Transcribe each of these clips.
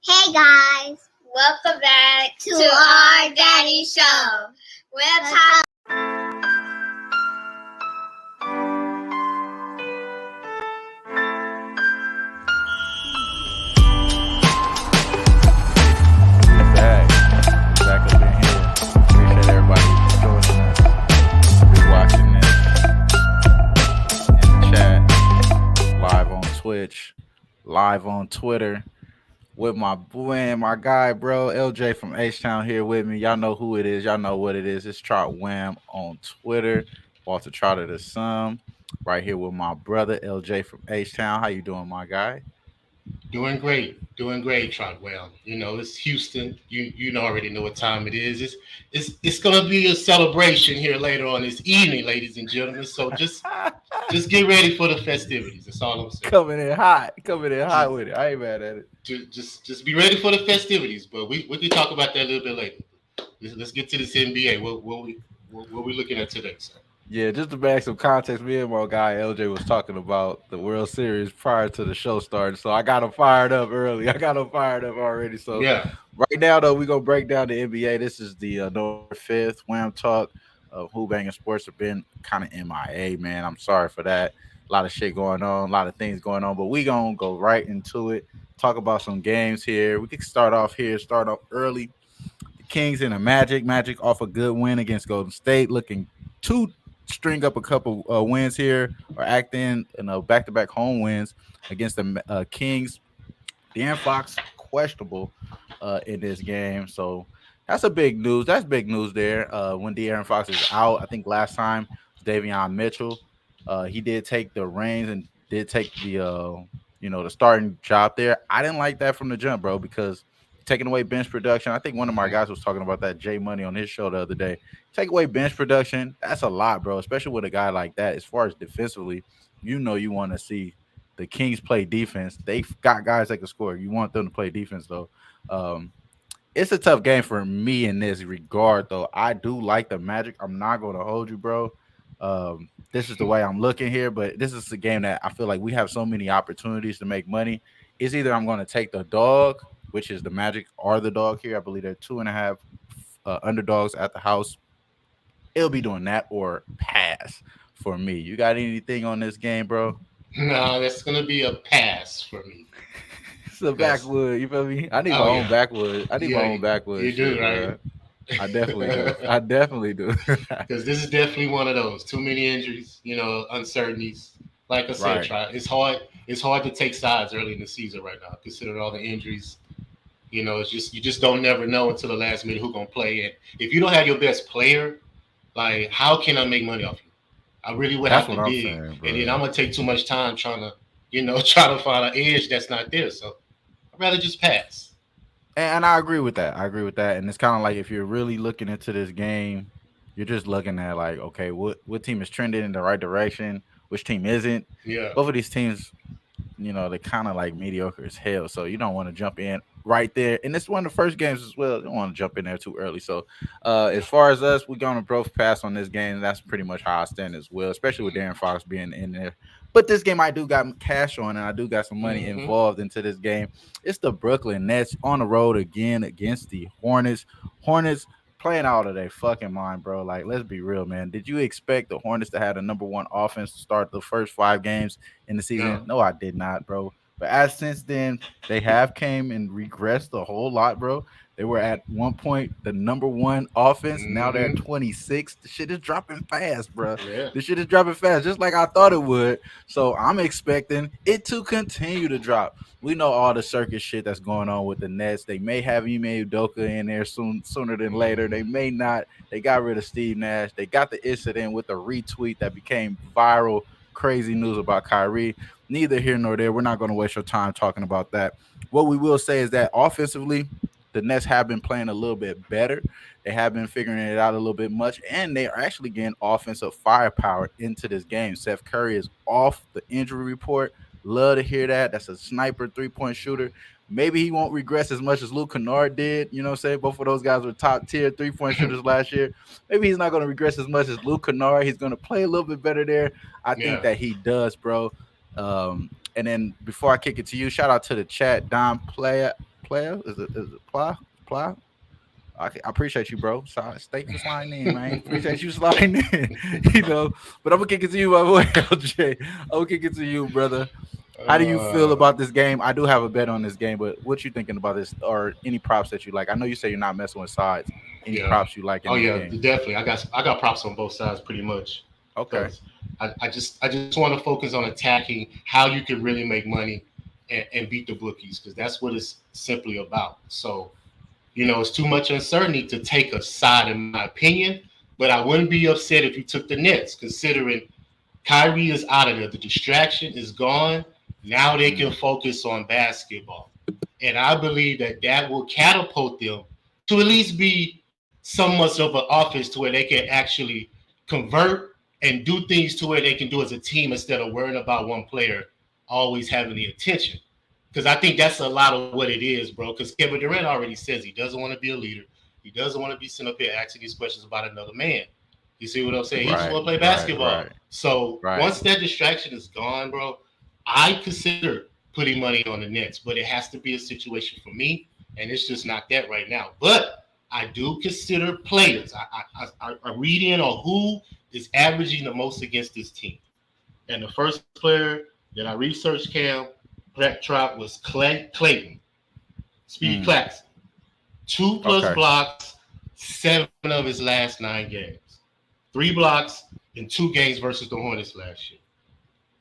Hey guys, welcome back to our Daddy Show. We're talking. Back up in here. Appreciate everybody joining us. Be watching this in the chat, live on Twitch, live on Twitter. With my boy and my guy, bro, LJ from H-Town here with me. Y'all know who it is. Y'all know what it is. It's TrotWAM on Twitter. Walter Trotter the Sum. Right here with my brother, LJ from H-Town. How you doing, my guy? Doing great, TrotWAM. It's Houston. You already know what time it is. It's gonna be a celebration here later on this evening, ladies and gentlemen. So just get ready for the festivities. That's all I'm saying. Coming in hot with it. I ain't mad at it. Just be ready for the festivities. But we can talk about that a little bit later. Let's get to this NBA. What we looking at today, sir? Yeah, just to back some context, me and my guy LJ was talking about the World Series prior to the show starting. So I got him fired up early. I got him fired up already. So yeah, right now, though, we're going to break down the NBA. This is the November 5th Wham Talk. Who-Bangin Sports have been kind of MIA, man. I'm sorry for that. A lot of shit going on, a lot of things going on. But we going to go right into it, talk about some games here. We can start off early. The Kings and the Magic. Magic off a good win against Golden State, looking to string up a couple wins here or act in back-to-back home wins against the Kings. De'Aaron Fox questionable in this game, so that's a big news. That's big news there. When De'Aaron Fox is out, I think last time Davion Mitchell, he did take the reins and did take the the starting job there. I didn't like that from the jump, bro, because taking away bench production. I think one of my guys was talking about that, Jay Money, on his show the other day. Take away bench production, that's a lot, bro, especially with a guy like that. As far as defensively, you want to see the Kings play defense. They've got guys that can score. You want them to play defense, though. It's a tough game for me in this regard, though. I do like the Magic. I'm not going to hold you, bro. This is the way I'm looking here, but this is a game that I feel like we have so many opportunities to make money. It's either I'm going to take the dog, which is the Magic, or the dog here. I believe they're 2.5 underdogs at the house. It'll be doing that or pass for me. You got anything on this game, bro? No, that's gonna be a pass for me. It's a backwood. You feel me? I need my own backwood. I need my own backwood. You do, shit, right? I definitely do. I definitely do. Because this is definitely one of those. Too many injuries, uncertainties. Like I said, it's hard. It's hard to take sides early in the season right now, considering all the injuries. It's just you just don't never know until the last minute who's gonna play. And if you don't have your best player, like how can I make money off you? I really would That's have what to I'm dig, saying, bro. and then I'm gonna take too much time trying to, try to find an edge that's not there. So I'd rather just pass. And I agree with that. And it's kind of like if you're really looking into this game, you're just looking at like, okay, what team is trending in the right direction, which team isn't. Yeah. Both of these teams, they're kind of like mediocre as hell. So you don't want to jump in right there. And it's one of the first games as well. You don't want to jump in there too early. So as far as us, we're going to both pass on this game. That's pretty much how I stand as well, especially with De'Aaron Fox being in there. But this game, I do got cash on, and I do got some money involved into this game. It's the Brooklyn Nets on the road again against the Hornets. Hornets playing out of their fucking mind, bro. Like, let's be real, man. Did you expect the Hornets to have the number one offense to start the first 5 games in the season? No, I did not, bro. But as since then, they have came and regressed a whole lot, bro. They were at one point the number one offense. Now they're at 26. The shit is dropping fast, bro. Yeah. The shit is dropping fast, just like I thought it would. So I'm expecting it to continue to drop. We know all the circus shit that's going on with the Nets. They may have Ime Udoka in there sooner than later. They may not. They got rid of Steve Nash. They got the incident with the retweet that became viral. Crazy news about Kyrie. Neither here nor there. We're not going to waste your time talking about that. What we will say is that offensively, the Nets have been playing a little bit better. They have been figuring it out a little bit much, and they are actually getting offensive firepower into this game. Seth Curry is off the injury report. Love to hear that. That's a sniper 3-point shooter. Maybe he won't regress as much as Luke Kennard did. You know what I'm saying? Both of those guys were top tier 3-point shooters last year. Maybe he's not going to regress as much as Luke Kennard. He's going to play a little bit better there. I think that he does, bro. And then before I kick it to you, shout out to the chat. Don player. Is it Ply? I appreciate you, bro. So thanks for sliding in, man. Appreciate you sliding in. But I'm gonna kick it to you, my boy LJ. I'm gonna kick it to you, brother. How do you feel about this game? I do have a bet on this game, but what you thinking about this, or any props that you like? I know you say you're not messing with sides. Any Yeah. props you like in Oh this yeah, game? definitely. I got props on both sides pretty much Okay. because I just want to focus on attacking how you can really make money and beat the bookies because that's what it's simply about. So it's too much uncertainty to take a side, in my opinion. But I wouldn't be upset if you took the Nets, considering Kyrie is out of there. The distraction is gone. Now they can focus on basketball. And I believe that will catapult them to at least be somewhat of an offense to where they can actually convert and do things to where they can do as a team instead of worrying about one player always having the attention. Because I think that's a lot of what it is, bro. Because Kevin Durant already says he doesn't want to be a leader. He doesn't want to be sitting up here asking these questions about another man. You see what I'm saying? He just want to play basketball. So once that distraction is gone, bro, I consider putting money on the Nets, but it has to be a situation for me, and it's just not that right now. But I do consider players. I read in on who is averaging the most against this team. And the first player that I researched, Cam, Trot, was Clayton. Speedy Claxton. 2+ blocks, 7 of his last 9 games. 3 blocks in 2 games versus the Hornets last year.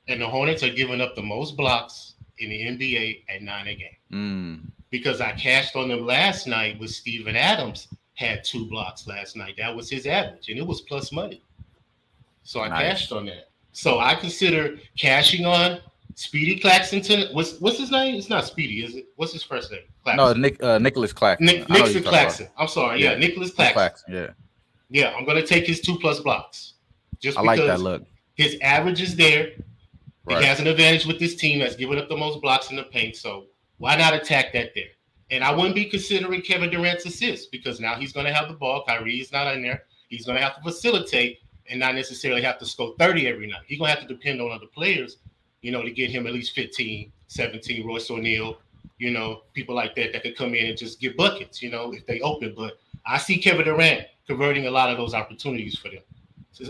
And the Hornets are giving up the most blocks in the NBA at 9 a game. Because I cashed on them last night with Steven Adams had 2 blocks last night. That was his average, and it was plus money. So I cashed on that. So I consider cashing on Speedy Claxton. What's his name? It's not Speedy, is it? What's his first name? Claxton. No, Nicholas Claxton. Nicholas Claxton. I'm sorry. Yeah, Nicholas Claxton. Yeah. Yeah, I'm going to take his 2+ blocks. Just I because like that look. His average is there. Right. He has an advantage with this team that's giving up the most blocks in the paint. So why not attack that there? And I wouldn't be considering Kevin Durant's assists because now he's going to have the ball. Kyrie's not in there. He's going to have to facilitate and not necessarily have to score 30 every night. He's going to have to depend on other players, to get him at least 15, 17, Royce O'Neal, people like that could come in and just get buckets, if they open. But I see Kevin Durant converting a lot of those opportunities for them.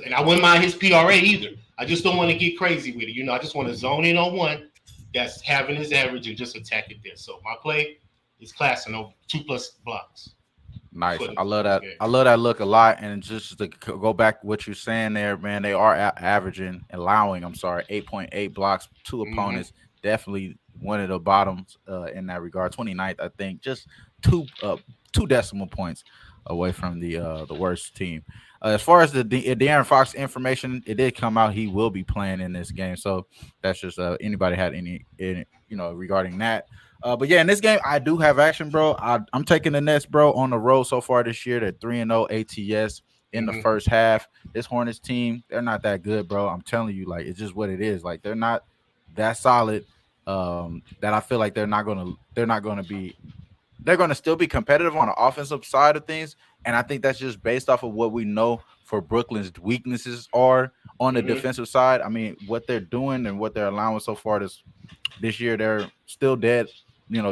And I wouldn't mind his PRA either. I just don't want to get crazy with it. I just want to zone in on one that's having his average and just attack it there. So my play is classing over 2+ blocks. Nice. I love that. I love that look a lot. And just to go back to what you're saying there, man, they are allowing 8.8 blocks to opponents. Definitely one of the bottoms in that regard. 29th, I think, just two decimal points away from the worst team. As far as the De'Aaron Fox information, it did come out he will be playing in this game. So that's just anybody had any regarding that. But yeah, in this game, I do have action, bro. I'm taking the Nets, bro, on the road so far this year. They're 3-0 ATS in the first half. This Hornets team, they're not that good, bro. I'm telling you, like, it's just what it is. Like, they're not that solid. That I feel like they're going to still be competitive on the offensive side of things. And I think that's just based off of what we know for Brooklyn's weaknesses are on the defensive side. I mean, what they're doing and what they're allowing so far this year, they're still dead,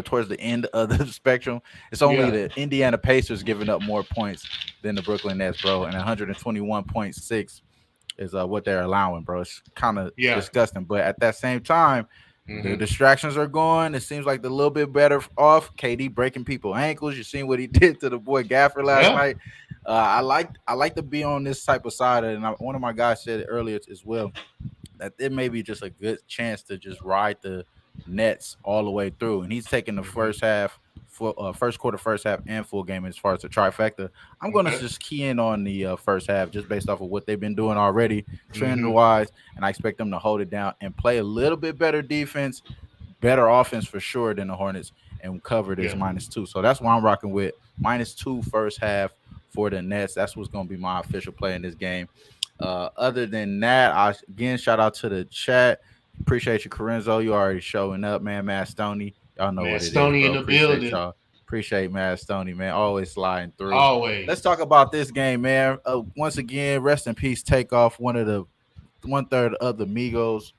towards the end of the spectrum. It's only the Indiana Pacers giving up more points than the Brooklyn Nets, bro. And 121.6 is what they're allowing, bro. It's kind of disgusting. But at that same time, the distractions are going. It seems like they're a little bit better off. KD breaking people's ankles. You seen what he did to the boy Gaffer last night. I like to be on this type of side. And one of my guys said earlier as well that it may be just a good chance to just ride the Nets all the way through. And he's taking the first quarter, first half, and full game as far as the trifecta. I'm going to just key in on the first half just based off of what they've been doing already, trend-wise, and I expect them to hold it down and play a little bit better defense, better offense for sure than the Hornets, and cover this -2. So that's why I'm rocking with -2 first half for the Nets. That's what's going to be my official play in this game. Other than that, again, shout out to the chat. Appreciate you, Corenzo. You already showing up, man. Matt Stoney. Y'all know what it is, bro. Stoney in the building. Y'all. Appreciate Matt Stoney, man. Always sliding through. Always. Let's talk about this game, man. Once again, rest in peace, Takeoff, one third of the Migos,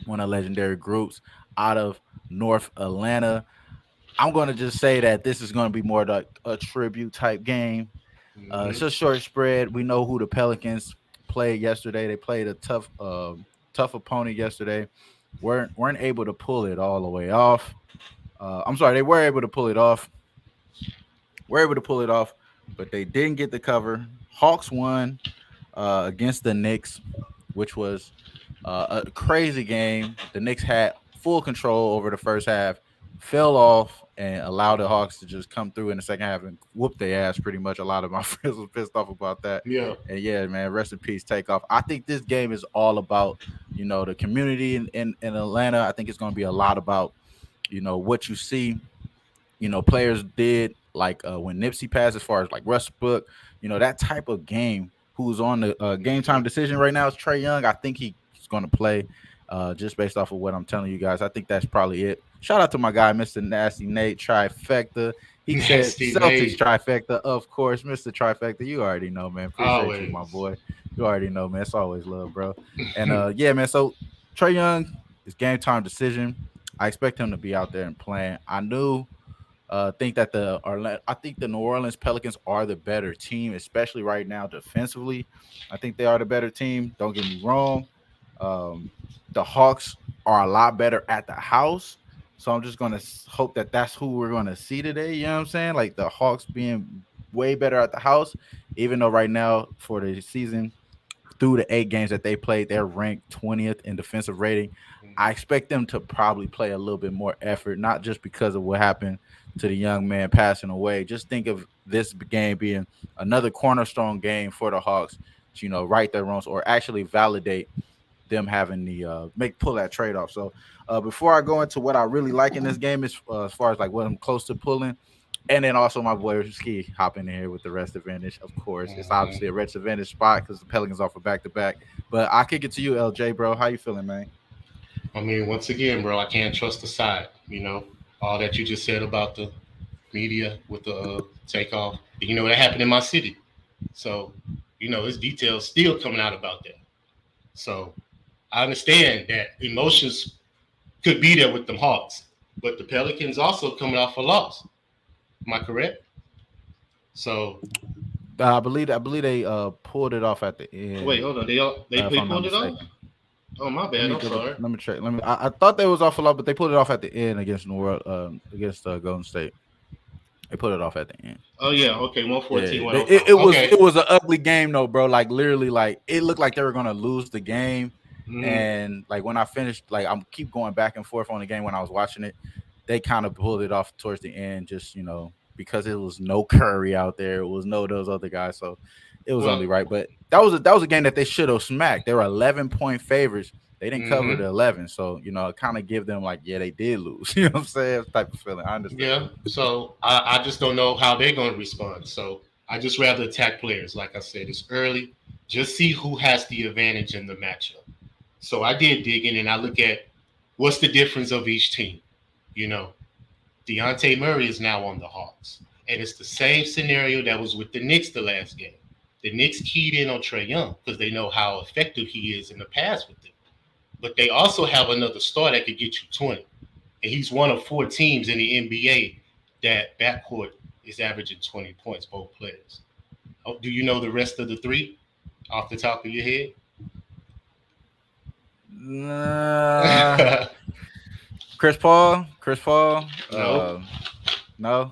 one of the legendary groups out of North Atlanta. I'm going to just say that this is going to be more like a tribute type game. It's a short spread. We know who the Pelicans played yesterday. They played a tough opponent yesterday. weren't able to pull it all the way off. I'm sorry, they were able to pull it off. Were able to pull it off, but they didn't get the cover. Hawks won against the Knicks, which was a crazy game. The Knicks had full control over the first half, fell off, and allowed the Hawks to just come through in the second half and whoop their ass pretty much. A lot of my friends was pissed off about that. Yeah. And yeah, man, rest in peace, Takeoff. I think this game is all about, the community in Atlanta. I think it's going to be a lot about, what you see players did like when Nipsey passed, as far as like Westbrook, that type of game. Who's on the game time decision right now is Trae Young. I think he's going to play just based off of what I'm telling you guys. I think that's probably it. Shout out to my guy, Mr. Nasty Nate Trifecta. He Nasty said Celtics Nate. Trifecta, of course, Mr. Trifecta. You already know, man. Appreciate Always. you, my boy. You already know, man. It's always love, bro. And yeah, man. So Trae Young is game time decision. I expect him to be out there and playing. Think that I think the New Orleans Pelicans are the better team, especially right now defensively. I think they are the better team. Don't get me wrong. The Hawks are a lot better at the house, so I'm just gonna hope that that's who we're gonna see today. You know what I'm saying? Like the Hawks being way better at the house, even though right now for the season, through the 8 games that they played, they're ranked 20th in defensive rating. I expect them to probably play a little bit more effort, not just because of what happened to the young man passing away. Just think of this game being another cornerstone game for the Hawks to, right their wrongs or actually validate them having the pull that trade off. So before I go into what I really like in this game is as far as like what I'm close to pulling, and then also my boy Ski hopping in here with the rest advantage. Of course, it's obviously a rest advantage spot because the Pelicans offer back to back. But I'll kick it to you, LJ, bro. How you feeling, man? I mean, once again, bro, I can't trust the side. All that you just said about the media with the takeoff. That happened in my city. So, there's details still coming out about that. So, I understand that emotions could be there with them Hawks, but the Pelicans also coming off a loss. Am I correct? So, I believe they pulled it off at the end. Wait, hold on. They pulled it off? Oh, my bad. I'm sorry. Let me check. I thought they was off a lot, but they pulled it off at the end against against Golden State. They put it off at the end. Oh yeah, okay, 114. Yeah. It was an ugly game though, bro. Like literally, like it looked like they were gonna lose the game. And like when I finished, like I'm keep going back and forth on the game when I was watching it. They kind of pulled it off towards the end, just because it was no Curry out there, it was no those other guys, so it was only right. But that was a game that they should have smacked. They were 11-point favorites. They didn't cover the 11, so kind of give them like, yeah, they did lose. You know what I'm saying? Type of feeling. I understand. Yeah. So I just don't know how they're going to respond. So I just rather attack players. Like I said, it's early. Just see who has the advantage in the matchup. So I did dig in and I look at what's the difference of each team. Dejounte Murray is now on the Hawks, and it's the same scenario that was with the Knicks the last game. The Knicks keyed in on Trae Young because they know how effective he is in the past with them. But they also have another star that could get you 20. And he's one of 4 teams in the NBA that backcourt is averaging 20 points, both players. Oh, do you know the rest of the 3 off the top of your head? Chris Paul. No. No.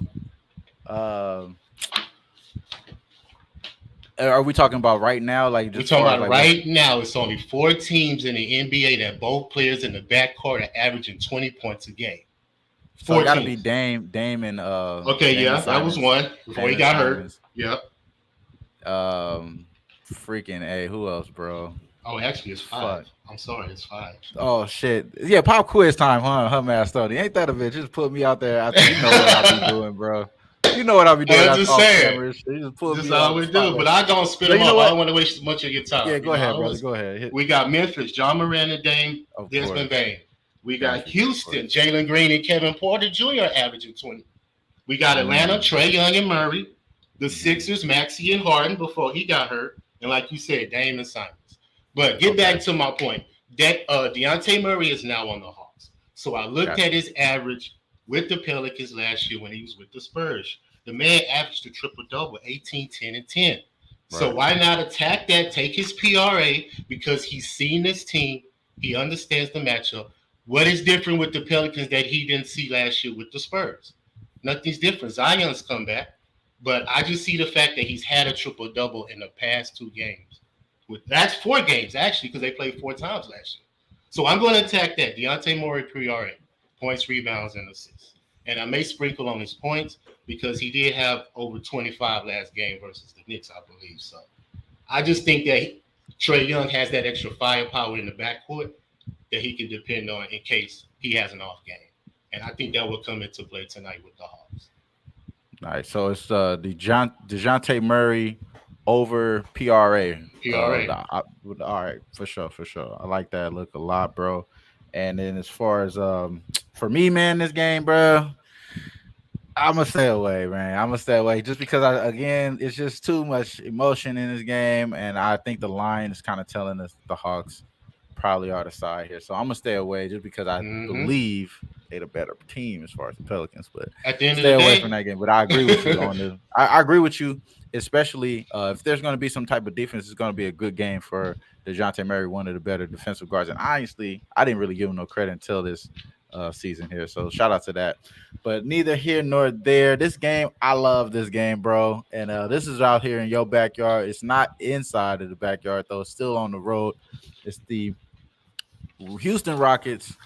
Are we talking about right now? Like we're talking about right now. It's only 4 teams in the NBA that both players in the backcourt are averaging 20 points a game. 4 got to be Dame and okay, Dame yeah, Simons. that was one before he got hurt. Yep. Freaking A. Who else, bro? Oh, actually, it's 5. Fuck. I'm sorry, it's 5. Oh shit! Yeah, pop quiz time, huh? Her man Stoney. Ain't that a bitch? Just put me out there. You know what I be doing, bro. You know what I'll be doing. I'm just saying. This is all we do. But I don't spit them up. I don't want to waste much of your time. Yeah, go ahead, brother. Go ahead. We got Memphis, John Moran and Dame Desmond Bain. We got Houston, Jalen Green and Kevin Porter Jr. averaging 20. We got Atlanta, Trae Young and Murray. The Sixers, Maxey and Harden before he got hurt. And like you said, Dame and Simons. But get back to my point. That Dejounte Murray is now on the Hawks. So I looked at his average with the Pelicans last year when he was with the Spurs. The man averaged a triple-double, 18, 10, and 10. So Right. why not attack that, take his PRA, because he's seen this team. He understands the matchup. What is different with the Pelicans that he didn't see last year with the Spurs? Nothing's different. Zion's come back. But I just see the fact that he's had a triple-double in the past 2 games. That's 4 games, actually, because they played 4 times last year. So I'm going to attack that. Dejounte Murray PRA, points, rebounds, and assists. And I may sprinkle on his points because he did have over 25 last game versus the Knicks, I believe. So I just think that Trae Young has that extra firepower in the backcourt that he can depend on in case he has an off game. And I think that will come into play tonight with the Hawks. Nice. So it's DeJounte Murray over PRA. PRA. All right, for sure, for sure. I like that look a lot, bro. And then as far as for me, man, this game, bro, I'm gonna stay away, man. I'm gonna stay away just because again, it's just too much emotion in this game, and I think the line is kind of telling us the Hawks probably are the side here. So I'm gonna stay away just because I believe they're the better team as far as the Pelicans. But at the end stay of the away day, from that game. But I agree with you on this. I agree with you, especially if there's going to be some type of defense. It's going to be a good game for DeJounte Murray, one of the better defensive guards. And honestly, I didn't really give him no credit until this season here. So shout out to that. But neither here nor there. This game, I love this game, bro. And this is out here in your backyard. It's not inside of the backyard though. It's still on the road. It's the Houston Rockets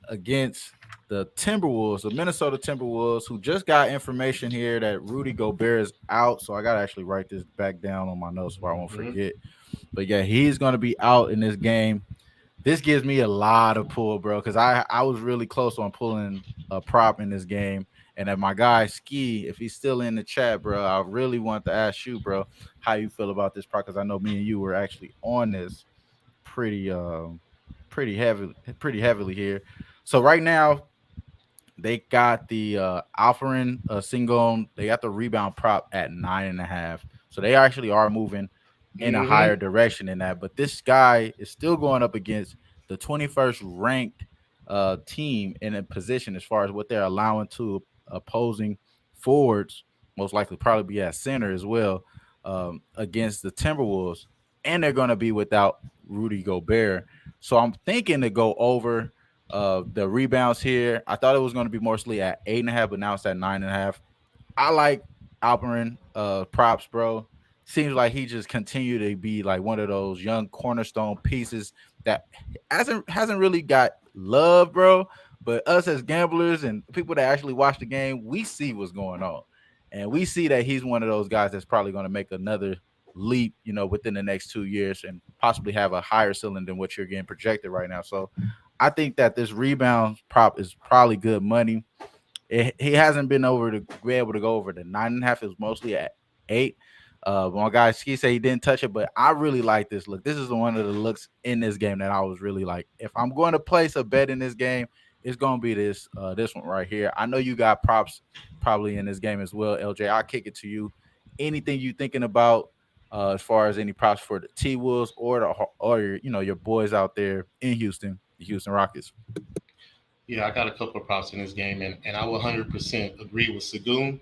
against the Timberwolves, the Minnesota Timberwolves, who just got information here that Rudy Gobert is out. So I got to actually write this back down on my notes so I won't forget. But yeah, he's going to be out in this game. This gives me a lot of pull, bro, because I was really close on pulling a prop in this game. And if my guy Ski, if he's still in the chat, bro, I really want to ask you, bro, how you feel about this prop, because I know me and you were actually on this pretty heavily here. So right now, they got the Alperen Sengun. They got the rebound prop at 9.5. So they actually are moving in a higher direction than that. But this guy is still going up against the 21st ranked team in a position as far as what they're allowing to opposing forwards, most likely probably be at center as well, against the Timberwolves. And they're going to be without Rudy Gobert. So I'm thinking to go over the rebounds here. I thought it was going to be mostly at 8.5, but now it's at 9.5. I like Alperen props, bro. Seems like he just continued to be like one of those young cornerstone pieces that hasn't really got love, bro. But us as gamblers and people that actually watch the game, we see what's going on. And we see that he's one of those guys that's probably going to make another leap, within the next 2 years and possibly have a higher ceiling than what you're getting projected right now. So I think that this rebound prop is probably good money. He hasn't been able to go over the 9.5. It was mostly at 8. My guy Ski said he didn't touch it, but I really like this look. This is one of the looks in this game that I was really like. If I'm going to place a bet in this game, it's going to be this one right here. I know you got props probably in this game as well, LJ. I'll kick it to you. Anything you thinking about as far as any props for the T-Wolves or your boys out there in Houston, the Houston Rockets? Yeah, I got a couple of props in this game, and I will 100% agree with Sengun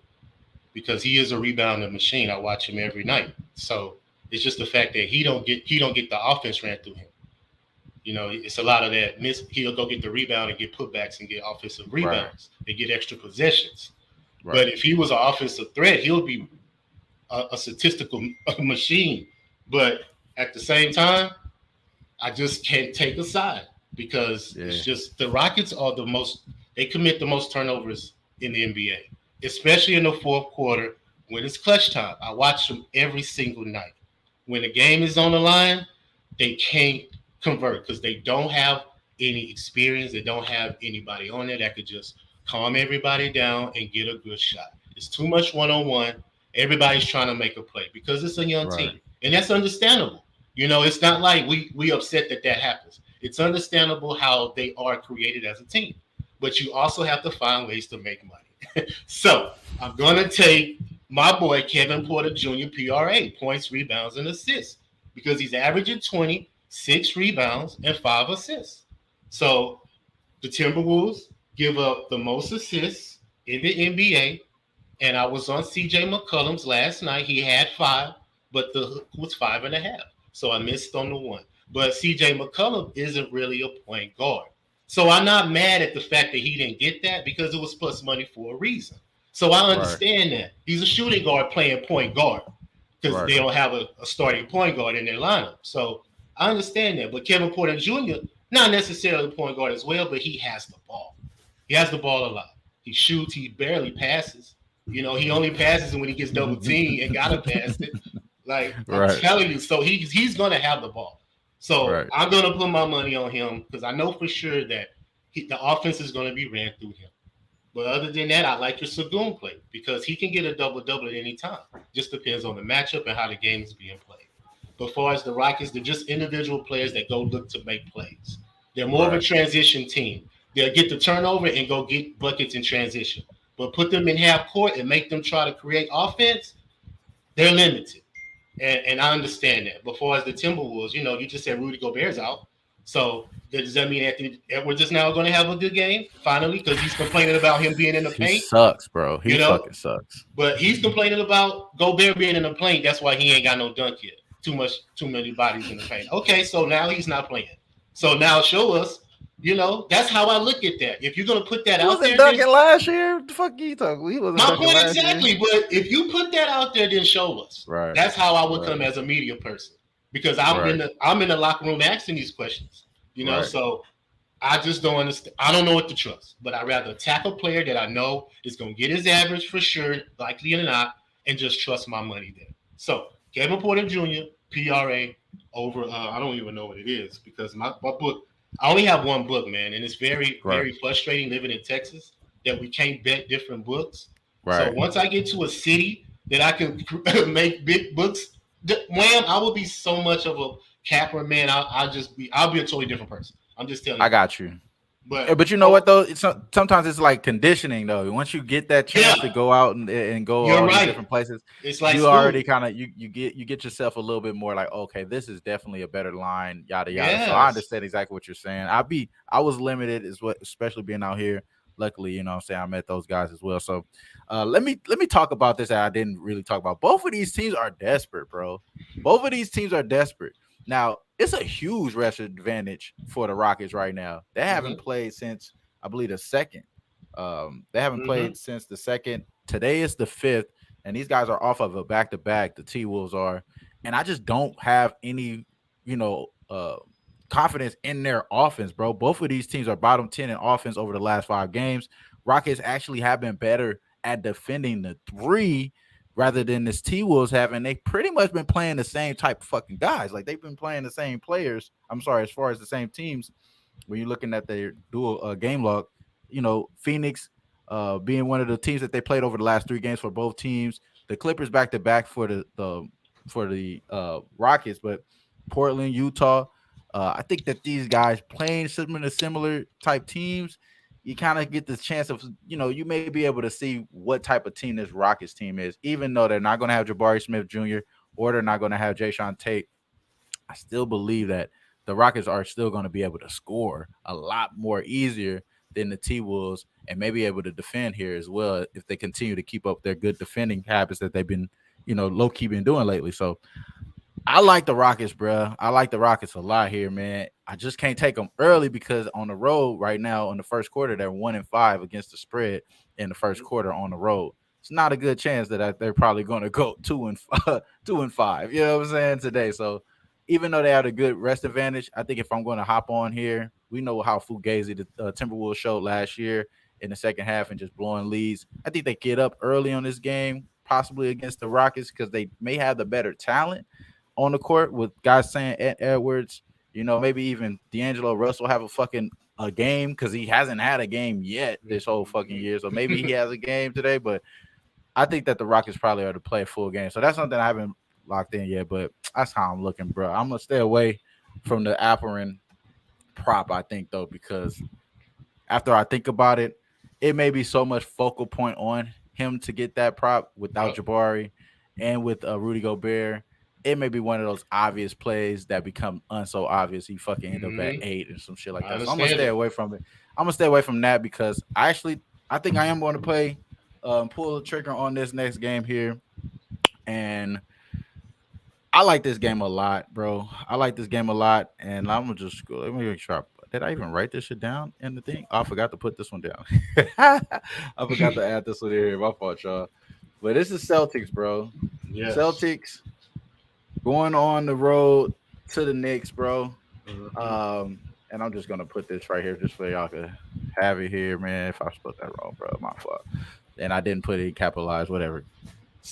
because he is a rebounding machine. I watch him every night. So it's just the fact that he don't get the offense ran through him. It's a lot of that miss. He'll go get the rebound and get putbacks and get offensive rebounds. Right. They get extra possessions. Right. But if he was an offensive threat, he'll be a statistical machine. But at the same time, I just can't take a side because it's just the Rockets are they commit the most turnovers in the NBA, especially in the fourth quarter when it's clutch time. I watch them every single night. When the game is on the line, they can't convert because they don't have any experience. They don't have anybody on there that could just calm everybody down and get a good shot. It's too much one-on-one. Everybody's trying to make a play because it's a young team. And that's understandable. It's not like we upset that happens. It's understandable how they are created as a team. But you also have to find ways to make money. So I'm going to take my boy Kevin Porter Jr. PRA, points, rebounds, and assists, because he's averaging 20, 6 rebounds, and 5 assists. So the Timberwolves, give up the most assists in the NBA. And I was on CJ McCollum's last night. He had 5, but the hook was 5.5. So I missed on the one. But CJ McCollum isn't really a point guard. So I'm not mad at the fact that he didn't get that because it was plus money for a reason. So I understand that. He's a shooting guard playing point guard because they don't have a starting point guard in their lineup. So I understand that. But Kevin Porter Jr., not necessarily a point guard as well, but he has the ball. He has the ball a lot. He shoots. He barely passes. You know, he only passes when he gets double teamed and gotta pass it. Like I'm telling you, so he's gonna have the ball. So I'm gonna put my money on him because I know for sure that the offense is gonna be ran through him. But other than that, I like your Sagoon play because he can get a double-double at any time. Just depends on the matchup and how the game is being played. But as far as the Rockets, they're just individual players that go look to make plays. They're more of a transition team. They'll get the turnover and go get buckets in transition. But put them in half court and make them try to create offense, they're limited. And I understand that. But as far as the Timberwolves, you just said Rudy Gobert's out. So does that mean Anthony Edwards is now going to have a good game finally because he's complaining about him being in the paint? He sucks, bro. He fucking sucks. But he's complaining about Gobert being in the paint. That's why he ain't got no dunk yet. Too many bodies in the paint. Okay, so now he's not playing. So now show us. That's how I look at that. If you're gonna put that out there, he wasn't dunking last year. What the fuck are you talking? He wasn't my point exactly. But if you put that out there, then show us. Right. That's how I would come as a media person because I'm in the locker room asking these questions. So I just don't understand. I don't know what to trust, but I'd rather attack a player that I know is gonna get his average for sure, likely or not, and just trust my money there. So Kevin Porter Jr. PRA over. I don't even know what it is because my book. I only have one book, man, and it's very, very frustrating living in Texas that we can't bet different books. Right. So once I get to a city that I can make big books, wham, I will be so much of a capper, man. I'll be a totally different person. I'm just telling you. I got you. But you know what though? Sometimes it's like conditioning though. Once you get that chance to go out and go all these different places, it's like you already kind of you get yourself a little bit more like, okay, this is definitely a better line, yada yada. Yes. So I understand exactly what you're saying. I was limited especially being out here. Luckily, I met those guys as well. So let me talk about this that I didn't really talk about. Both of these teams are desperate, bro. Both of these teams are desperate. Now, it's a huge rest advantage for the Rockets right now. They haven't played since, I believe, the 2nd. They haven't played since the 2nd. Today is the 5th, and these guys are off of a back-to-back. The T-Wolves are. And I just don't have any, confidence in their offense, bro. Both of these teams are bottom 10 in offense over the last 5 games. Rockets actually have been better at defending the 3 rather than this T-Wolves have, and they pretty much been playing the same type of fucking guys. Like, they've been playing the same players. I'm sorry, as far as the same teams, when you're looking at their dual game log, Phoenix being one of the teams that they played over the last 3 games for both teams. The Clippers back-to-back for the Rockets, but Portland, Utah, I think that these guys playing similar type teams, you kind of get the chance of, you may be able to see what type of team this Rockets team is, even though they're not going to have Jabari Smith Jr. or they're not going to have Jayshawn Tate. I still believe that the Rockets are still going to be able to score a lot more easier than the T-Wolves and maybe able to defend here as well if they continue to keep up their good defending habits that they've been, low-key been doing lately. So I like the Rockets, bro. I like the Rockets a lot here, man. I just can't take them early because on the road right now in the first quarter, they're 1-5 against the spread in the first quarter on the road. It's not a good chance that they're probably going to go 2-5. You know what I'm saying today? So even though they had a good rest advantage, I think if I'm going to hop on here, we know how fugazi the Timberwolves showed last year in the second half and just blowing leads. I think they get up early on this game, possibly against the Rockets because they may have the better talent on the court with guys saying Edwards, maybe even D'Angelo Russell have a game because he hasn't had a game yet this whole fucking year. So maybe he has a game today, but I think that the Rockets probably are to play a full game. So that's something I haven't locked in yet, but that's how I'm looking, bro. I'm going to stay away from the Alperin prop, I think, though, because after I think about it, it may be so much focal point on him to get that prop without Jabari and with Rudy Gobert it may be one of those obvious plays that become unso obvious. He fucking end up at Mm-hmm. 8 or some shit like I that. So I'm gonna understand stay it. away from it. I'm gonna stay away from that because I think I am going to play pull the trigger on this next game here. And I like this game a lot, bro. I like this game a lot, and I'm gonna just go. Let me make sure. Did I even write this shit down in the thing? Oh, I forgot to put this one down. I forgot to add this one in here. My fault, y'all. But this is Celtics, bro. Yes. Celtics going on the road to the Knicks, bro. Mm-hmm. And I'm just gonna put this right here just so y'all can have it here, man. If I spelled that wrong, bro, my fault. And I didn't put it capitalized, whatever.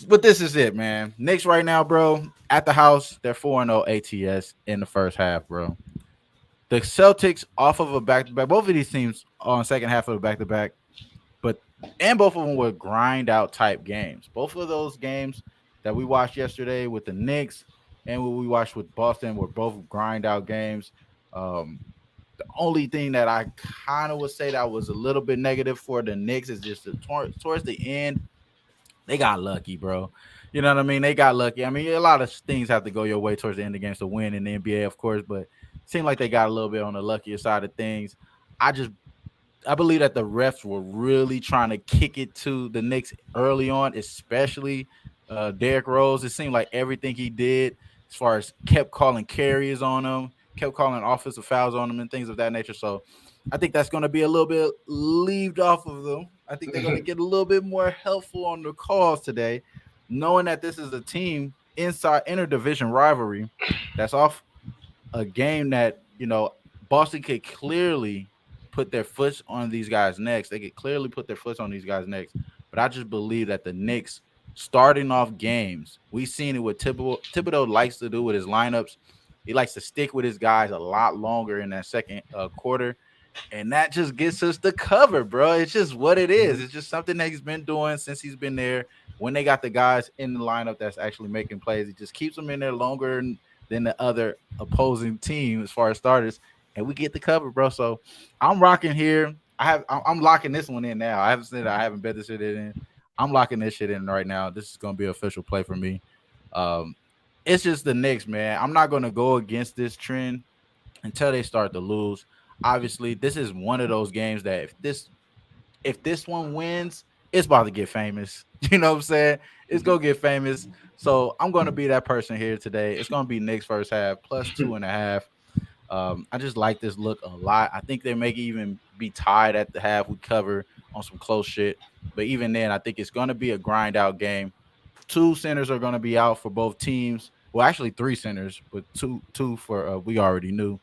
But this is it, man. Knicks right now, bro, at the house, they're 4-0 ATS in the first half, bro. The Celtics off of a back to back, both of these teams on second half of a back to back, but and both of them were grind out type games. Both of those games that we watched yesterday with the Knicks and what we watched with Boston were both grind out games. Um, the only thing that I kind of would say that was a little bit negative for the Knicks is just towards the end they got lucky, bro. You know what I mean? They got lucky. I mean, a lot of things have to go your way towards the end of the games to win in the NBA, of course, but it seemed like they got a little bit on the luckier side of things. I just I believe that the refs were really trying to kick it to the Knicks early on, especially Derrick Rose. It seemed like everything he did, as far as kept calling carries on him, kept calling offensive fouls on him, and things of that nature. So I think that's going to be a little bit leaved off of them. I think they're going to get a little bit more helpful on the calls today, knowing that this is a team inside interdivision rivalry that's off a game that Boston could clearly put their foot on these guys' necks. They could clearly put their foot on these guys' necks. But I just believe that the Knicks starting off games, we've seen it what Thibodeau likes to do with his lineups. He likes to stick with his guys a lot longer in that second quarter. And that just gets us the cover, bro. It's just what it is. It's just something that he's been doing since he's been there. When they got the guys in the lineup that's actually making plays, it just keeps them in there longer than the other opposing team as far as starters, and we get the cover, bro. So I'm rocking here. I'm locking this one in now. I haven't said I haven't bet this shit in. I'm locking this shit in right now. This is gonna be an official play for me. Um, it's just the Knicks, man. I'm not gonna go against this trend until they start to lose. Obviously, this is one of those games that if this one wins, it's about to get famous. You know what I'm saying? It's gonna get famous. So I'm gonna be that person here today. It's gonna be Knicks first half plus 2.5. I just like this look a lot. I think they may even be tied at the half. We cover on some close shit, but even then, I think it's gonna be a grind out game. Two centers are gonna be out for both teams. Well, actually three centers, but two for we already knew.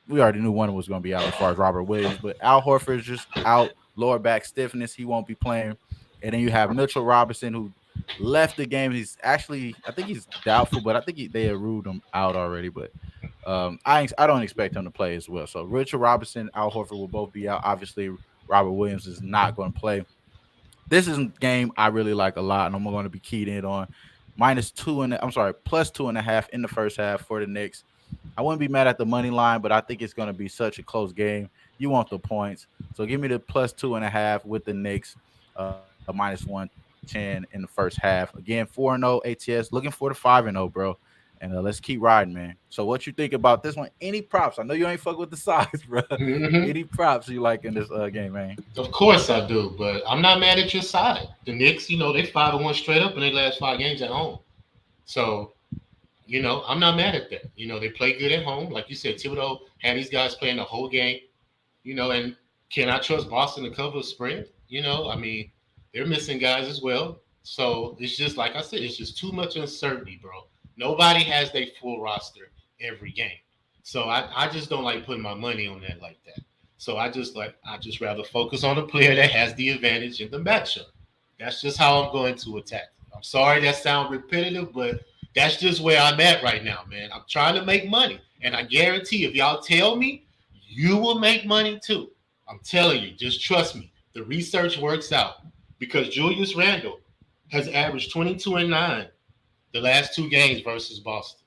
We already knew one was going to be out as far as Robert Williams, but Al Horford is just out, lower back stiffness. He won't be playing. And then you have Mitchell Robinson, who left the game. He's actually, I think he's doubtful, but I think they had ruled him out already. But I don't expect him to play as well. So Richard Robinson, Al Horford will both be out. Obviously, Robert Williams is not going to play. This is a game I really like a lot, and I'm going to be keyed in on plus 2.5 in the first half for the Knicks. I wouldn't be mad at the money line, but I think it's going to be such a close game. You want the points, so give me the plus 2.5 with the Knicks, minus 110 in the first half. Again, 4-0 ATS, looking for the 5-0, bro. And let's keep riding, man. So, what you think about this one? Any props? I know you ain't fuck with the size, bro. Mm-hmm. Any props you like in this game, man? Of course I do, but I'm not mad at your side. The Knicks, they 5-1 straight up in their last 5 games at home. So, I'm not mad at that. They play good at home. Like you said, Thibodeau had these guys playing the whole game, and can I trust Boston to cover a spread? I mean, they're missing guys as well. So it's just like I said, it's just too much uncertainty, bro. Nobody has their full roster every game. So I just don't like putting my money on that like that. So I just rather focus on a player that has the advantage in the matchup. That's just how I'm going to attack. I'm sorry that sounds repetitive, but that's just where I'm at right now, man. I'm trying to make money. And I guarantee if y'all tell me, you will make money too. I'm telling you, just trust me. The research works out because Julius Randle has averaged 22-9 the last 2 games versus Boston.